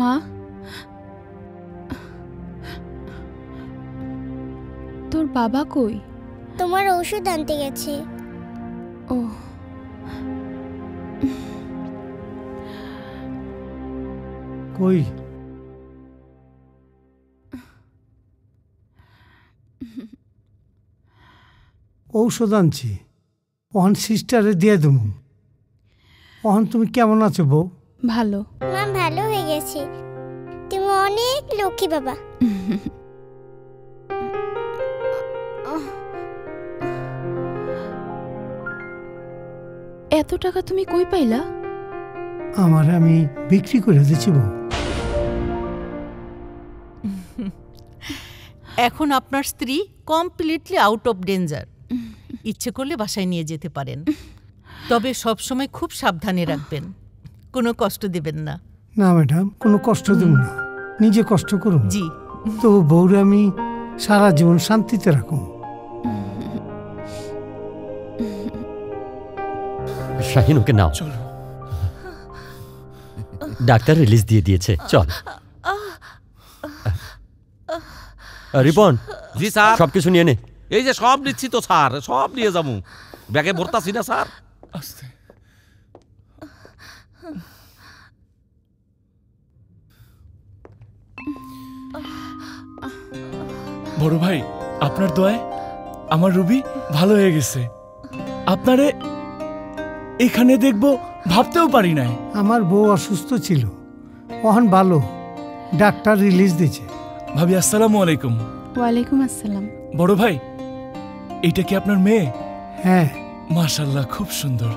মা, তোর বাবা কই? তোমার ঔষধ আনতে গেছে। ও, কই? ঔষধ আনছি, ওহন সিস্টারে দিয়ে দেবো। ওহন তুমি কেমন আছো বউ? ভালো। মা ভালো হয়ে গেছে, তুমি অনেক লক্ষ্মী বাবা। এত টাকা তুমি কই পাইলা? আমার আমি বিক্রি করে দিচ্ছি বউ। এখন আপনার স্ত্রী কমপ্লিটলি আউট অফ ডেঞ্জার। ইচ্ছে করলে বাসায় নিয়ে যেতে পারেন, তবে সবসময় খুব সাবধানে রাখবেন, কোনো কষ্ট দেবেন না। না ম্যাডাম, কোনো কষ্ট দেব না, নিজে কষ্ট করুন। জি। তো বউরে আমি সারা জীবন শান্তিতে রাখুন। শাহিন, ওকে নাও। চলো। ডাক্তার রিলিজ দিয়ে দিয়েছে, চল। রিপন, জি স্যার। সবকিছু নিয়ে নে। এই যে সব নিচ্ছি তো স্যার, সব নিয়ে যাবো, ব্যাগে ভরতাছি না স্যার। আস্তে। বড় ভাই, আপনার দয়ায় আমার রুবি ভালো হয়ে গেছে। আপনারে এখানে দেখবো ভাবতেও পারি নাই। আমার বউ অসুস্থ ছিল, ওহন ভালো, ডাক্তার রিলিজ দিয়েছে। ভাবি, আসসালামু আলাইকুম। ওয়ালাইকুম আসসালাম। বড় ভাই, এইটা কি আপনার মেয়ে? হ্যাঁ। মাশাআল্লাহ, খুব সুন্দর।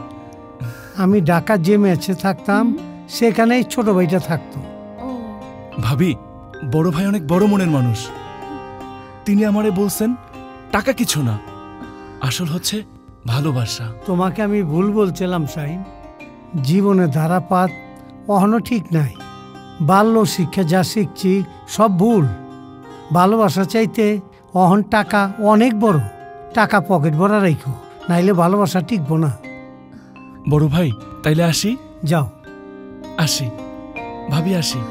আমি ঢাকা যে ম্যাচে থাকতাম সেখানেই ছোট ভাইটা থাকতো। ভাবি, বড় ভাই অনেক বড় মনের মানুষ। তিনি আমারে বলছেন টাকা কিছু না, আসল হচ্ছে ভালোবাসা। তোমাকে আমি ভুল বলছিলাম শাহিন, জীবনে ধারাপাত অহনো ঠিক নাই। বাল্য শিক্ষা যা শিখছি সব ভুল। ভালোবাসা চাইতে অহন টাকা অনেক বড়, টাকা পকেট ভরা রাখো, নাইলে ভালোবাসা টিকবো না। বড় ভাই, তাইলে আসি? যাও। আসি ভাবি, আসি।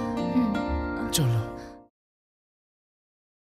চলো।